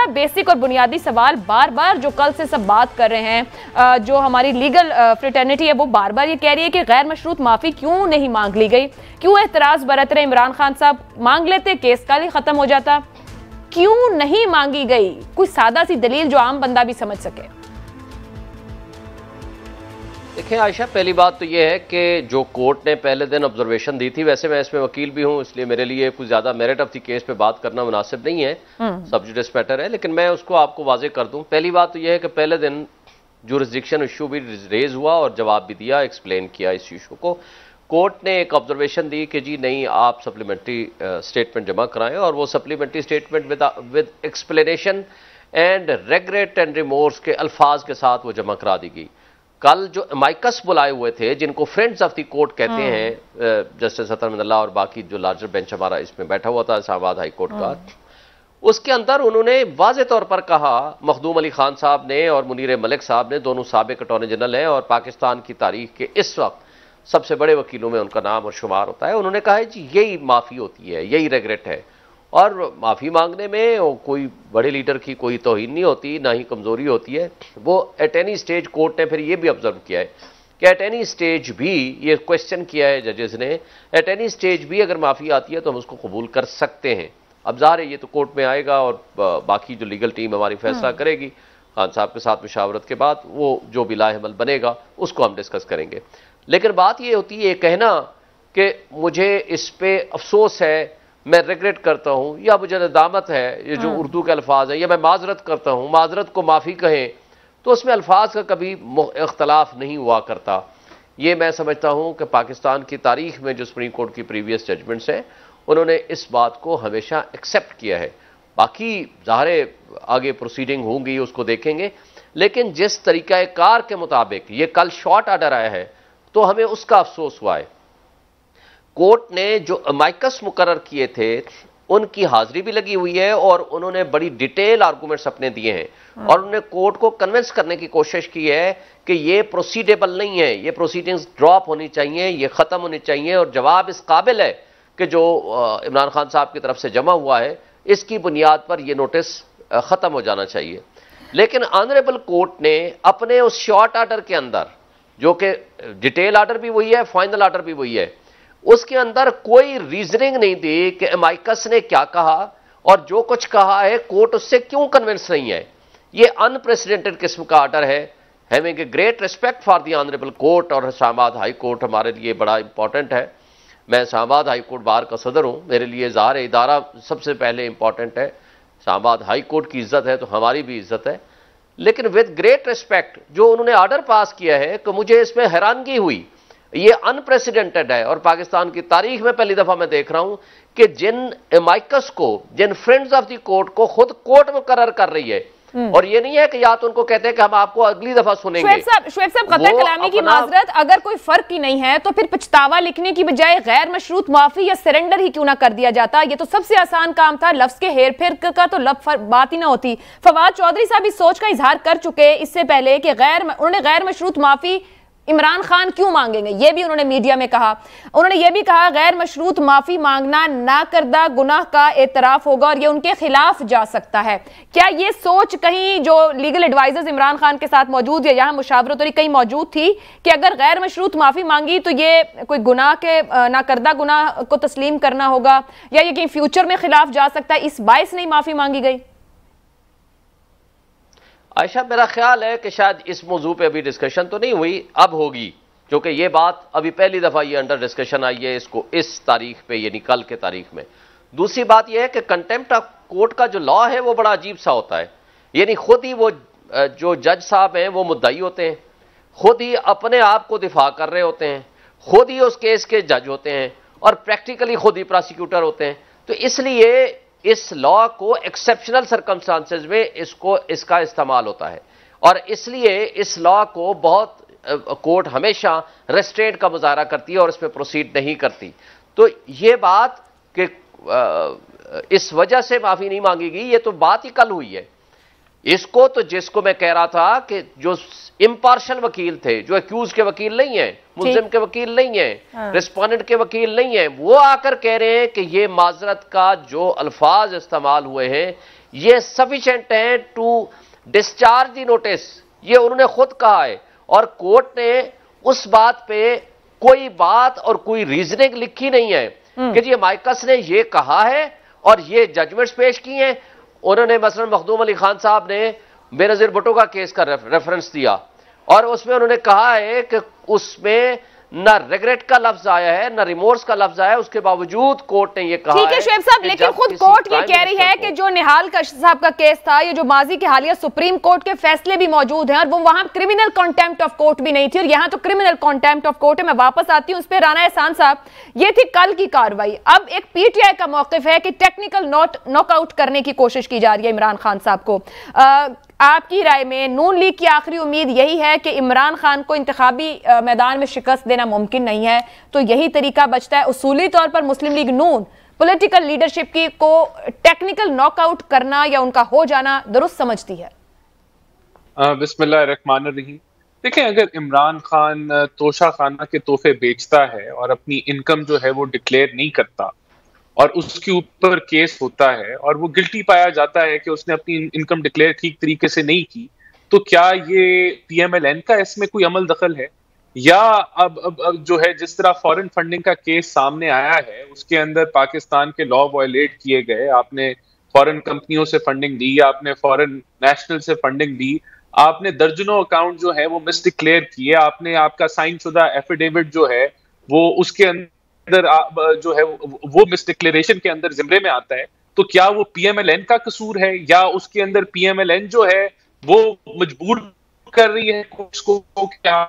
Basic और बुनियादी सवाल बार बार जो कल से सब बात कर रहे हैं, जो हमारी लीगल फ्रेटर्निटी है वो बार बार ये कह रही है कि गैर मशरूत माफी क्यों नहीं मांग ली गई, क्यों एतराज बरत रहे इमरान खान साहब, मांग लेते केस काल ही खत्म हो जाता, क्यों नहीं मांगी गई? कोई सादा सी दलील जो आम बंदा भी समझ सके। देखिए आयशा, पहली बात तो यह है कि जो कोर्ट ने पहले दिन ऑब्जर्वेशन दी थी, वैसे मैं इसमें वकील भी हूं, इसलिए मेरे लिए कुछ ज्यादा मेरिट ऑफ द केस पे बात करना मुनासिब नहीं है, सब्जुडिस मैटर है, लेकिन मैं उसको आपको वाजे कर दूं। पहली बात तो यह है कि पहले दिन जुरिस्डिक्शन इशू भी रेज हुआ और जवाब भी दिया, एक्सप्लेन किया इस इशू को। कोर्ट ने एक ऑब्जर्वेशन दी कि जी नहीं, आप सप्लीमेंट्री स्टेटमेंट जमा कराएं, और वो supplementary statement with explanation and regret and remorse के अल्फाज के साथ वो जमा करा दी गई। कल जो अमाइकस बुलाए हुए थे, जिनको फ्रेंड्स ऑफ द कोर्ट कहते हैं, जस्टिस अतर अल्लाह और बाकी जो लार्जर बेंच हमारा इसमें बैठा हुआ था इस्लामाबाद हाई कोर्ट का, उसके अंदर उन्होंने वाज़े तौर पर कहा, मखदूम अली खान साहब ने और मुनीर मलिक साहब ने, दोनों साबिक अटॉर्नी जनरल हैं और पाकिस्तान की तारीख के इस वक्त सबसे बड़े वकीलों में उनका नाम और शुमार होता है, उन्होंने कहा है जी यही माफ़ी होती है, यही रेग्रेट है, और माफ़ी मांगने में कोई बड़े लीडर की कोई तौहीन नहीं होती, ना ही कमज़ोरी होती है। वो एट एनी स्टेज, कोर्ट ने फिर ये भी ऑब्जर्व किया है कि एट एनी स्टेज भी, ये क्वेश्चन किया है जजेस ने, एट एनी स्टेज भी अगर माफ़ी आती है तो हम उसको कबूल कर सकते हैं। अब ज़ाहिर है ये तो कोर्ट में आएगा और बाकी जो लीगल टीम हमारी फैसला करेगी, खान साहब के साथ मुशावरत के बाद वो जो भी लाहेमल बनेगा उसको हम डिस्कस करेंगे। लेकिन बात ये होती है कहना कि मुझे इस पे अफसोस है, मैं रिग्रेट करता हूं, या मुझे नदामत है, ये जो उर्दू के अल्फाज हैं, या मैं माजरत करता हूं, माजरत को माफ़ी कहें, तो उसमें अल्फाज का कभी इख्तलाफ नहीं हुआ करता। ये मैं समझता हूं कि पाकिस्तान की तारीख में जो सुप्रीम कोर्ट की प्रीवियस जजमेंट्स हैं, उन्होंने इस बात को हमेशा एक्सेप्ट किया है। बाकी ज़ाहिर आगे प्रोसीडिंग होंगी, उसको देखेंगे, लेकिन जिस तरीक़ाकार के मुताबिक ये कल शॉर्ट आर्डर आया है तो हमें उसका अफसोस हुआ है। कोर्ट ने जो अमाइकस मुकर्रर किए थे उनकी हाजिरी भी लगी हुई है और उन्होंने बड़ी डिटेल आर्गूमेंट्स अपने दिए हैं और उन्होंने कोर्ट को कन्विंस करने की कोशिश की है कि ये प्रोसीडेबल नहीं है, ये प्रोसीडिंग्स ड्रॉप होनी चाहिए, ये खत्म होनी चाहिए, और जवाब इस काबिल है कि जो इमरान खान साहब की तरफ से जमा हुआ है इसकी बुनियाद पर यह नोटिस खत्म हो जाना चाहिए। लेकिन ऑनरेबल कोर्ट ने अपने उस शॉर्ट आर्डर के अंदर, जो कि डिटेल आर्डर भी वही है, फाइनल आर्डर भी वही है, उसके अंदर कोई रीजनिंग नहीं दी कि अमाइकस ने क्या कहा और जो कुछ कहा है कोर्ट उससे क्यों कन्विंस नहीं है। ये अनप्रेसिडेंटेड किस्म का आर्डर है। Having a great respect for the honourable court, और इस्लामाबाद हाई कोर्ट हमारे लिए बड़ा इंपॉर्टेंट है। मैं इस्लामाबाद हाई कोर्ट बार का सदर हूं, मेरे लिए ज़ाहिर इदारा सबसे पहले इंपॉर्टेंट है। इस्लामाबाद हाई कोर्ट की इज्जत है तो हमारी भी इज्जत है, लेकिन विद ग्रेट रिस्पेक्ट जो उन्होंने आर्डर पास किया है कि मुझे इसमें हैरानगी हुई, ये अनप्रेसिडेंटेड है और पाकिस्तान की तारीख में पहली दफा मैं देख रहा हूं कि जिन अमाइकस को, जिन फ्रेंड्स ऑफ द कोर्ट को खुद कोर्ट मुकर्रर कर रही है, और ये नहीं है कि या तो उनको कहते हैं कि हम आपको अगली दफा सुनेंगे। शुएब साहब कतर कलामी की माजरत, अगर कोई फर्क ही नहीं है तो फिर पछतावा लिखने की बजाय गैर मशरूत माफी या सरेंडर ही क्यों ना कर दिया जाता? ये तो सबसे आसान काम था, लफ्ज के हेर फेर का तो बात ही ना होती। फवाद चौधरी साहब इस सोच का इजहार कर चुके इससे पहले कि उन्होंने गैर मशरूत माफी इमरान खान क्यों मांगेंगे, ये भी उन्होंने मीडिया में कहा। उन्होंने ये भी कहा गैर मशरूत माफी मांगना नाकर्दा गुनाह का एतराफ होगा और ये उनके खिलाफ जा सकता है। क्या ये सोच कहीं जो लीगल एडवाइजर्स इमरान खान के साथ मौजूद या यहाँ मुशावरत और कहीं मौजूद थी कि अगर गैर मशरूत माफी मांगी तो ये कोई गुनाह के नाकर्दा गुनाह को तस्लीम करना होगा या ये कहीं फ्यूचर में खिलाफ जा सकता है, इस बायस नहीं माफी मांगी गई? आयशा, मेरा ख्याल है कि शायद इस मौजू पे अभी डिस्कशन तो नहीं हुई, अब होगी, क्योंकि ये बात अभी पहली दफा ये अंडर डिस्कशन आई है इसको इस तारीख पे, यानी कल के तारीख में। दूसरी बात यह है कि कंटेम्प्ट ऑफ कोर्ट का जो लॉ है वो बड़ा अजीब सा होता है, यानी खुद ही वो जो जज साहब हैं वो मुद्दई होते हैं, खुद ही अपने आप को दिफा कर रहे होते हैं, खुद ही उस केस के जज होते हैं और प्रैक्टिकली खुद ही प्रोसिक्यूटर होते हैं। तो इसलिए इस लॉ को एक्सेप्शनल सर्कमस्टांसेस में इसका इस्तेमाल होता है और इसलिए इस लॉ को बहुत कोर्ट हमेशा रेस्ट्रेंट का मुजाहरा करती है और इसमें प्रोसीड नहीं करती। तो ये बात कि इस वजह से माफी नहीं मांगी गई, ये तो बात ही कल हुई है। इसको तो जिसको मैं कह रहा था कि जो इम्पार्शल वकील थे, जो एक्यूज के वकील नहीं है, मुल्जिम के वकील नहीं है, रिस्पोंडेंट के वकील नहीं है, वो आकर कह रहे हैं कि ये माजरत का जो अल्फाज इस्तेमाल हुए हैं ये सफिशिएंट है टू डिस्चार्ज दी नोटिस, ये उन्होंने खुद कहा है। और कोर्ट ने उस बात पे कोई बात और कोई रीजनिंग लिखी नहीं है कि जी माइकस ने ये कहा है और ये जजमेंट्स पेश की हैं। उन्होंने मसलन मखदूम अली खान साहब ने बेनजीर भुट्टो का केस का रेफरेंस दिया और उसमें उन्होंने कहा है कि उसमें ना रिग्रेट का लफ्ज आया है ना रिमोर्स का लफ्ज आया है, उसके बावजूद कोर्ट ने ये कहा। ठीक है शुएब साहब, लेकिन खुद कोर्ट ये कह रही है कि जो निहाल कश्यप साहब का केस था, ये जो माजी के हालिया सुप्रीम कोर्ट के फैसले भी मौजूद हैं और वो वहां क्रिमिनल कॉन्टेम्प्ट ऑफ कोर्ट भी नहीं थी और यहां तो क्रिमिनल कॉन्टेम्प्ट ऑफ कोर्ट है। मैं वापस आती हूं उस पर। राना एहसान साहब, ये थी कल की कार्रवाई। अब एक पीटीआई का मौकिफ है कि टेक्निकल नॉकआउट करने की कोशिश की जा रही है इमरान खान साहब को। आपकी राय में नून लीग की आखिरी उम्मीद यही है कि इमरान खान को इंतखाबी मैदान में शिकस्त देना मुमकिन नहीं है, तो यही तरीका बचता है उसूली तौर पर मुस्लिम लीग नून पॉलिटिकल लीडरशिप की को टेक्निकल नॉकआउट करना या उनका हो जाना दुरुस्त समझती है? बिस्मिल्लाहिर्रहमानिर्रहीम। देखें, अगर इमरान खान तोशा खाना के तोहफे बेचता है और अपनी इनकम जो है वो डिक्लेयर नहीं करता और उसके ऊपर केस होता है और वो गिल्टी पाया जाता है कि उसने अपनी इनकम डिक्लेयर ठीक तरीके से नहीं की, तो क्या ये पीएमएलएन का इसमें कोई अमल दखल है? या अब जो है जिस तरह फॉरेन फंडिंग का केस सामने आया है उसके अंदर पाकिस्तान के लॉ वायलेट किए गए, आपने फॉरेन कंपनियों से फंडिंग दी, आपने फॉरेन नेशनल से फंडिंग दी, आपने दर्जनों अकाउंट जो है वो मिसडिक्लेयर किए, आपने आपका साइन शुदा एफिडेविट जो है वो उसके अंदर जो है वो मिसडिक्लेरेशन के अंदर जिम्मे में आता है, तो क्या वो पीएमएलएन का कसूर है या उसके अंदर पीएमएलएन जो है वो मजबूर कर रही है उसको क्या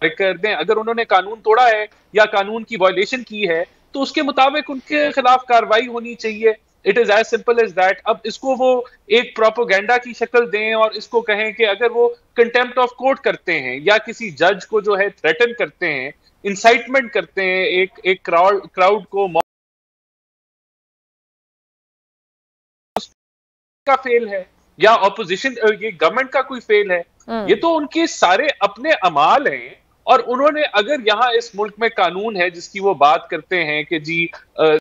कर दें? अगर उन्होंने कानून तोड़ा है या कानून की वायलेशन की है तो उसके मुताबिक उनके खिलाफ कार्रवाई होनी चाहिए। It is as simple as that. अब इसको वो एक प्रोपोगेंडा की शक्ल दें और इसको कहें कि अगर वो कंटेम्प्ट ऑफ कोर्ट करते हैं या किसी जज को जो है थ्रेटन करते हैं, इंसाइटमेंट करते हैं एक क्राउड को, का फेल है या ऑपोजिशन ये गवर्नमेंट का कोई फेल है? ये तो उनके सारे अपने अमाल हैं। और उन्होंने अगर यहाँ इस मुल्क में कानून है जिसकी वो बात करते हैं कि जी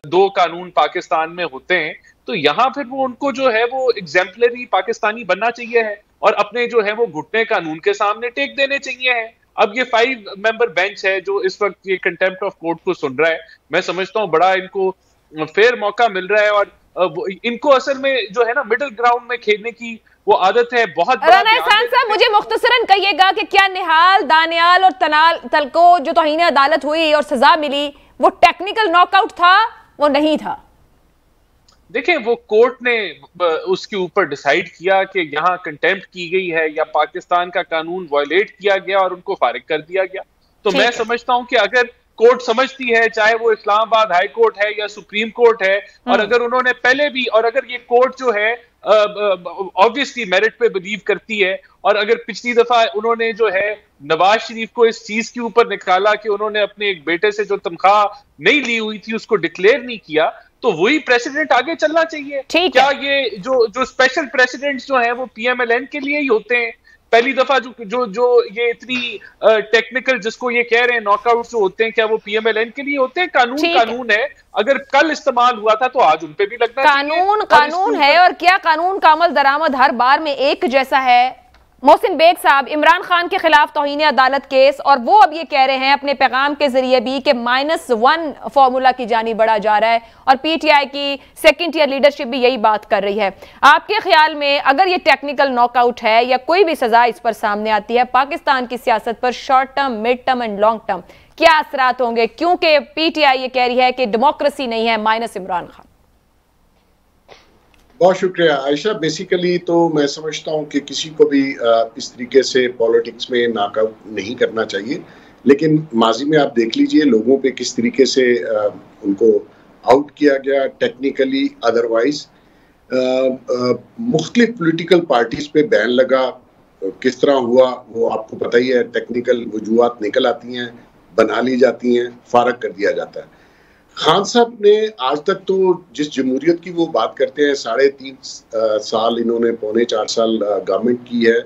2 कानून पाकिस्तान में होते हैं, तो यहाँ फिर वो उनको जो है वो एग्जाम्पलरी पाकिस्तानी बनना चाहिए है और अपने जो है वो घुटने कानून के सामने टेक देने चाहिए है। अब ये 5 मेंबर बेंच है जो इस वक्त ये कंटेम्प्ट ऑफ कोर्ट को सुन रहा है, मैं समझता हूँ बड़ा इनको फेयर मौका मिल रहा है और इनको असल में जो है ना मिडिल ग्राउंड में खेलने की वो आदत है। बहुत राना एहसान साहब, मुझे मुख्तसरन कहिएगा कि क्या निहाल, दानियाल और तल को जो तौहीन अदालत हुई और सजा मिली वो टेक्निकल नॉकआउट था, वो नहीं था? देखें, वो कोर्ट ने उसके ऊपर डिसाइड किया कि यहाँ कंटेम्प्ट की गई है या पाकिस्तान का कानून वायलेट किया गया और उनको फारिग कर दिया गया। तो मैं समझता हूँ कि अगर कोर्ट समझती है, चाहे वो इस्लामाबाद हाई कोर्ट है या सुप्रीम कोर्ट है, और अगर उन्होंने पहले भी, और अगर ये कोर्ट जो है ऑब्वियसली मेरिट पे बिलीव करती है, और अगर पिछली दफा उन्होंने जो है नवाज शरीफ को इस चीज के ऊपर निकाला कि उन्होंने अपने एक बेटे से जो तनख्वाह नहीं ली हुई थी उसको डिक्लेयर नहीं किया, तो वही प्रेसिडेंट आगे चलना चाहिए। क्या ये जो स्पेशल प्रेसिडेंट्स जो हैं वो पीएमएलएन के लिए ही होते हैं? पहली दफा जो ये इतनी टेक्निकल जिसको ये कह रहे हैं नॉकआउट जो होते हैं, क्या वो पीएमएलएन के लिए होते हैं? कानून है, अगर कल इस्तेमाल हुआ था तो आज उनपे भी लगना चाहिए। कानून है, और क्या कानून का अमल दरामद हर बार में एक जैसा है? मोहसिन बेग साहब, इमरान खान के खिलाफ तौहीन अदालत केस, और वो अब ये कह रहे हैं अपने पैगाम के जरिए भी कि -1 फॉर्मूला की जानी बढ़ा जा रहा है, और पीटीआई की सेकंड ईयर लीडरशिप भी यही बात कर रही है। आपके ख्याल में अगर ये टेक्निकल नॉकआउट है या कोई भी सजा इस पर सामने आती है, पाकिस्तान की सियासत पर short term, mid term and long term क्या असरात होंगे? क्योंकि पीटीआई ये कह रही है कि डेमोक्रेसी नहीं है माइनस इमरान खान। बहुत शुक्रिया आयशा। बेसिकली तो मैं समझता हूँ कि किसी को भी इस तरीके से पॉलिटिक्स में नॉकआउट नहीं करना चाहिए, लेकिन माजी में आप देख लीजिए लोगों पे किस तरीके से उनको आउट किया गया, टेक्निकली अदरवाइज। मुख्तलिफ पॉलिटिकल पार्टीज पे बैन लगा, किस तरह हुआ वो आपको पता ही है। टेक्निकल वजूहात निकल आती हैं, बना ली जाती हैं, फारग कर दिया जाता है। खान साहब ने आज तक तो जिस जमहूरियत की वो बात करते हैं, 3.5 साल इन्होंने, 4.25 साल गवर्नमेंट की है।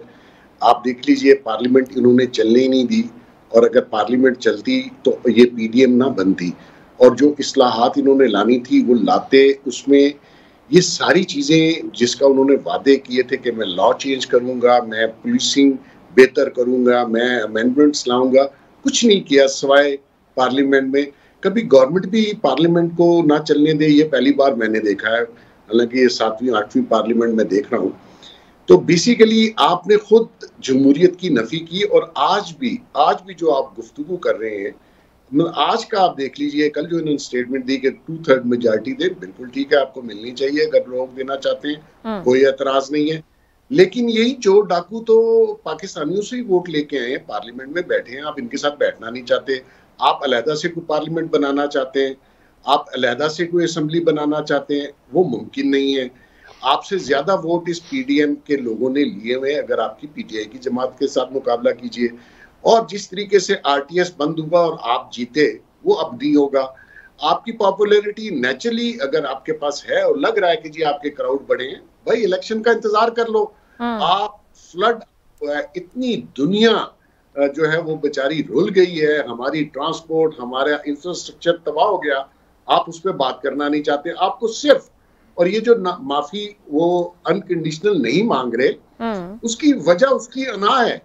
आप देख लीजिए पार्लियामेंट इन्होंने चलने ही नहीं दी, और अगर पार्लियामेंट चलती तो ये पीडीएम ना बनती, और जो इस्लाहात इन्होंने लानी थी वो लाते। उसमें ये सारी चीजें जिसका उन्होंने वादे किए थे कि मैं लॉ चेंज करूंगा, मैं पुलिसिंग बेहतर करूंगा, मैं अमेंडमेंट्स लाऊंगा, कुछ नहीं किया सिवाय पार्लियामेंट में। कभी गवर्नमेंट भी पार्लियामेंट को ना चलने दे, ये पहली बार मैंने देखा है, हालांकि ये 7वीं 8वीं पार्लियामेंट में देख रहा हूँ। तो बेसिकली आपने खुद जमहूरियत की नफी की, और आज भी जो आप गुफ्तगू कर रहे हैं, आज का आप देख लीजिए, कल जो इन्होंने स्टेटमेंट दी कि 2/3 मेजॉरिटी दे, बिल्कुल ठीक है, आपको मिलनी चाहिए अगर लोग देना चाहते हैं, कोई एतराज नहीं है। लेकिन यही चोर डाकू तो पाकिस्तानियों से ही वोट लेके आए हैं, पार्लियामेंट में बैठे हैं, आप इनके साथ बैठना नहीं चाहते, आप अलहदा से कोई पार्लियामेंट बनाना चाहते हैं, आप अलहदा से कोई असेंबली बनाना चाहते हैं, वो मुमकिन नहीं है। आपसे ज्यादा वोट इस पीडीएम के लोगों ने लिए हुए, अगर आपकी पीटीआई की जमात के साथ मुकाबला कीजिए, और जिस तरीके से आरटीएस बंद हुआ और आप जीते, वो अब नहीं होगा। आपकी पॉपुलैरिटी नेचुरली अगर आपके पास है और लग रहा है कि जी आपके क्राउड बड़े हैं, भाई इलेक्शन का इंतजार कर लो। आप फ्लड, इतनी दुनिया जो है वो बेचारी रुल गई है, हमारी ट्रांसपोर्ट, हमारा इंफ्रास्ट्रक्चर तबाह हो गया, आप उस पर बात करना नहीं चाहते। आपको सिर्फ, और ये जो माफी वो अनकंडीशनल नहीं मांग रहे, उसकी वजह उसकी अना है